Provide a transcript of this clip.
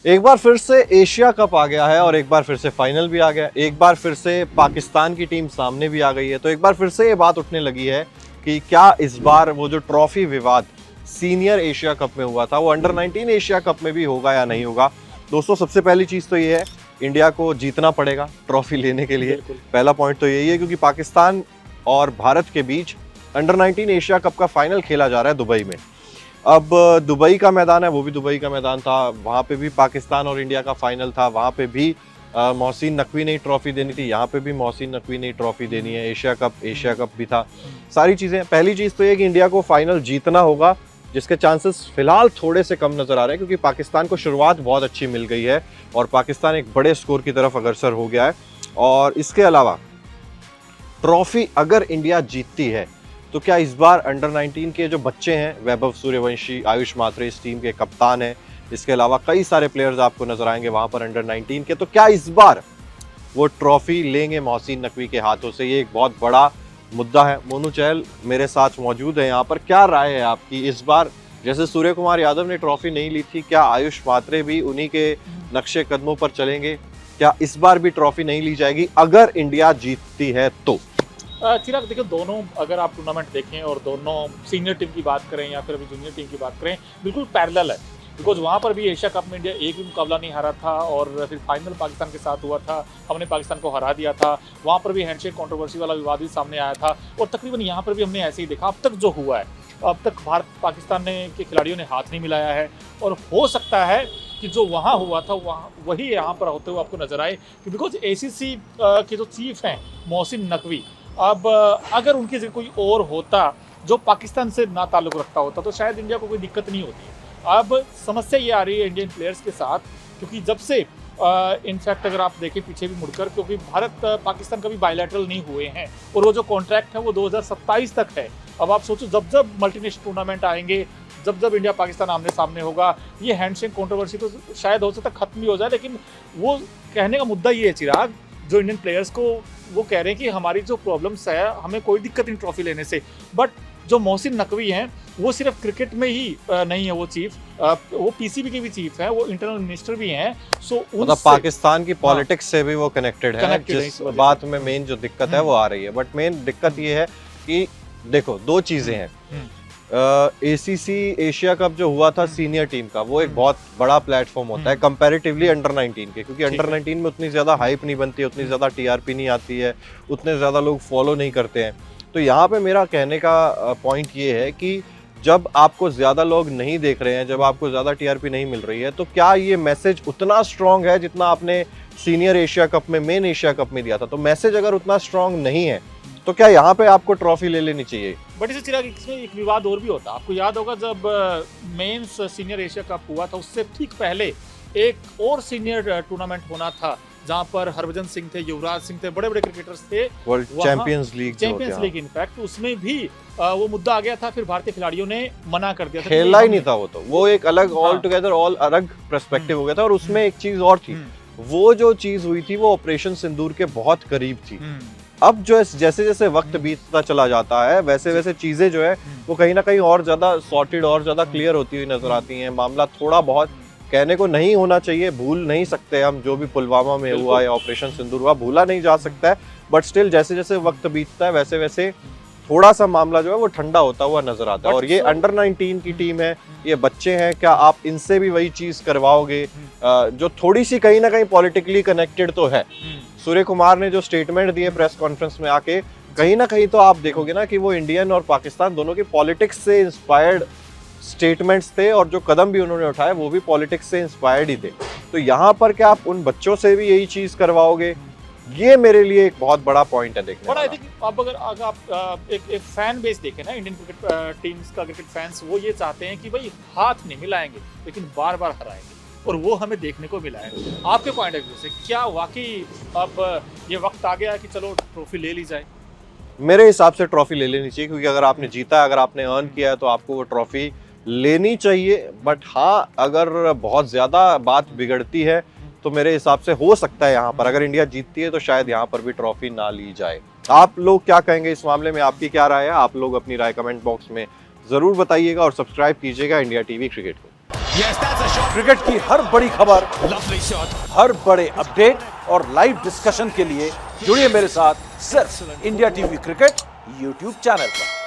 एक बार फिर से एशिया कप आ गया है और एक बार फिर से फाइनल भी आ गया, एक बार फिर से पाकिस्तान की टीम सामने भी आ गई है। तो एक बार फिर से ये बात उठने लगी है कि क्या इस बार वो जो ट्रॉफी विवाद सीनियर एशिया कप में हुआ था वो अंडर 19 एशिया कप में भी होगा या नहीं होगा। दोस्तों, सबसे पहली चीज़ तो ये है, इंडिया को जीतना पड़ेगा ट्रॉफी लेने के लिए। पहला पॉइंट तो यही है, क्योंकि पाकिस्तान और भारत के बीच अंडर 19 एशिया कप का फाइनल खेला जा रहा है दुबई में। अब दुबई का मैदान है, वो भी दुबई का मैदान था, वहाँ पे भी पाकिस्तान और इंडिया का फाइनल था, वहाँ पे भी मोहसिन नकवी ने ट्रॉफी देनी थी, यहाँ पे भी मोहसिन नकवी ने ट्रॉफी देनी है। एशिया कप भी था। सारी चीज़ें, पहली चीज़ तो ये कि इंडिया को फाइनल जीतना होगा, जिसके चांसेस फिलहाल थोड़े से कम नज़र आ रहे हैं, क्योंकि पाकिस्तान को शुरुआत बहुत अच्छी मिल गई है और पाकिस्तान एक बड़े स्कोर की तरफ अग्रसर हो गया है। और इसके अलावा ट्रॉफी अगर इंडिया जीतती है तो क्या इस बार अंडर 19 के जो बच्चे हैं, वैभव सूर्यवंशी, आयुष मात्रे इस टीम के कप्तान हैं, इसके अलावा कई सारे प्लेयर्स आपको नजर आएंगे वहां पर अंडर 19 के, तो क्या इस बार वो ट्रॉफी लेंगे मोहसिन नकवी के हाथों से? ये एक बहुत बड़ा मुद्दा है। मोनू चहल मेरे साथ मौजूद है यहाँ पर, क्या राय है आपकी इस बार? जैसे सूर्य कुमार यादव ने ट्रॉफी नहीं ली थी, क्या आयुष मात्रे भी उन्हीं के नक्शे कदमों पर चलेंगे? क्या इस बार भी ट्रॉफी नहीं ली जाएगी अगर इंडिया जीतती है तो? चिराग, देखिए, दोनों अगर आप टूर्नामेंट देखें और दोनों सीनियर टीम की बात करें या फिर अभी जूनियर टीम की बात करें, बिल्कुल पैरेलल है। बिकॉज वहाँ पर भी एशिया कप में इंडिया एक भी मुकाबला नहीं हारा था और फिर फाइनल पाकिस्तान के साथ हुआ था, हमने पाकिस्तान को हरा दिया था। वहाँ पर भी हैंडशेक कंट्रोवर्सी वाला विवाद भी सामने आया था और तकरीबन यहाँ पर भी हमने ऐसे ही देखा। अब तक जो हुआ है, अब तक भारत पाकिस्तान के खिलाड़ियों ने हाथ नहीं मिलाया है और हो सकता है कि जो वहाँ हुआ था वहाँ वही यहाँ पर होते हुए आपको नजर आए। बिकॉज ACC के जो चीफ हैं मोहसिन नकवी, अब अगर उनकी जगह कोई और होता जो पाकिस्तान से ना ताल्लुक रखता होता तो शायद इंडिया को कोई दिक्कत नहीं होती। अब समस्या ये आ रही है इंडियन प्लेयर्स के साथ, क्योंकि जब से इनफैक्ट अगर आप देखें पीछे भी मुड़कर, क्योंकि भारत पाकिस्तान कभी बायलैटरल नहीं हुए हैं और वो जो कॉन्ट्रैक्ट है वो 2027 तक है। अब आप सोचो, जब जब मल्टीनेशनल टूर्नामेंट आएंगे, जब जब इंडिया पाकिस्तान आमने सामने होगा, ये हैंडशेक कंट्रोवर्सी तो शायद हो सकता है खत्म भी हो जाए। लेकिन वो कहने का मुद्दा ये है चिराग, जो इंडियन प्लेयर्स को वो कह रहे हैं कि हमारी जो प्रॉब्लम्स है, हमें कोई दिक्कत नहीं ट्रॉफी लेने से। बट जो मोहसिन नकवी हैं वो सिर्फ क्रिकेट में ही नहीं है वो चीफ, वो PCB के भी चीफ हैं, वो इंटरनल मिनिस्टर भी हैं। सो मतलब पाकिस्तान की पॉलिटिक्स से भी वो कनेक्टेड है, जिस बात में मेन जो दिक्कत है वो आ रही है। बट मेन दिक्कत ये है कि देखो, दो चीजें हैं। ACC एशिया कप जो हुआ था सीनियर टीम का, वो एक बहुत बड़ा प्लेटफॉर्म होता है कंपैरेटिवली अंडर 19 के, क्योंकि अंडर 19 में उतनी ज्यादा हाइप नहीं बनती है, उतनी ज्यादा TRP नहीं आती है, उतने ज्यादा लोग फॉलो नहीं करते हैं। तो यहाँ पे मेरा कहने का पॉइंट ये है कि जब आपको ज्यादा लोग नहीं देख रहे हैं, जब आपको ज्यादा TRP नहीं मिल रही है, तो क्या ये मैसेज उतना स्ट्रांग है जितना आपने सीनियर एशिया कप में, मेन एशिया कप में दिया था? तो मैसेज अगर उतना स्ट्रांग नहीं है तो क्या यहाँ पे आपको ट्रॉफी ले लेनी चाहिए? बट इसे चिराग, इसमें एक विवाद और भी होता है। आपको याद होगा जब मेंस सीनियर एशिया कप हुआ था, उससे ठीक पहले एक और सीनियर टूर्नामेंट होना था जहां पर हरभजन सिंह थे, युवराज सिंह थे, बड़े बड़े क्रिकेटर्स थे। वर्ल्ड चैंपियंस लीग इनफैक्ट उसमें भी वो मुद्दा आ गया था, फिर भारतीय खिलाड़ियों ने मना कर दिया था, खेला ही नहीं था। वो एक अलग ऑल टुगेदर अलग पर्सपेक्टिव हो गया था। और उसमें एक चीज और थी, वो जो चीज हुई थी वो ऑपरेशन सिंदूर के बहुत करीब थी। अब जो जैसे जैसे वक्त बीतता चला जाता है, वैसे वैसे चीजें जो है वो कहीं ना कहीं और ज्यादा सॉर्टेड और ज्यादा क्लियर होती हुई नजर आती हैं। मामला थोड़ा बहुत कहने को नहीं होना चाहिए, भूल नहीं सकते हम, जो भी पुलवामा में हुआ या ऑपरेशन सिंदूर हुआ भूला नहीं जा सकता है। बट स्टिल जैसे जैसे वक्त बीतता है वैसे वैसे थोड़ा सा मामला जो है वो ठंडा होता हुआ नजर आता है। और ये अंडर 19 की टीम है, ये बच्चे हैं, क्या आप इनसे भी वही चीज करवाओगे जो थोड़ी सी कहीं ना कहीं पॉलिटिकली कनेक्टेड तो है? सूर्य कुमार ने जो स्टेटमेंट दिए प्रेस कॉन्फ्रेंस में आके, कहीं ना कहीं तो आप देखोगे ना कि वो इंडियन और पाकिस्तान दोनों की पॉलिटिक्स से इंस्पायर्ड स्टेटमेंट्स थे और जो कदम भी उन्होंने उठाए वो भी पॉलिटिक्स से इंस्पायर्ड ही थे। तो यहाँ पर क्या आप उन बच्चों से भी यही चीज करवाओगे? ये मेरे लिए एक बहुत बड़ा पॉइंट है देखने वाला। अब अगर आप एक फैन बेस देखें ना, इंडियन क्रिकेट टीम्स का, क्रिकेट फैंस वो ये चाहते हैं कि भाई हाथ नहीं मिलाएंगे लेकिन बार बार हराएंगे, और वो हमें देखने को मिला है। आपके पॉइंट ऑफ व्यू से क्या वाकई अब ये वक्त आ गया है कि चलो ट्रॉफी ले ली जाए? मेरे हिसाब से ट्रॉफी ले लेनी चाहिए, क्योंकि अगर आपने जीता है, अगर आपने अर्न किया है तो आपको वो ट्रॉफी लेनी चाहिए। बट हाँ, अगर बहुत ज्यादा बात बिगड़ती है तो मेरे हिसाब से हो सकता है यहाँ पर अगर इंडिया जीतती है तो शायद यहाँ पर भी ट्रॉफी ना ली जाए। आप लोग क्या कहेंगे इस मामले में? आपकी क्या राय है? आप लोग अपनी राय कमेंट बॉक्स में जरूर बताइएगा और सब्सक्राइब कीजिएगा इंडिया टीवी क्रिकेट को। क्रिकेट की हर बड़ी खबर, हर बड़े अपडेट और लाइव डिस्कशन के लिए जुड़िए मेरे साथ सिर्फ India TV cricket YouTube channel पर।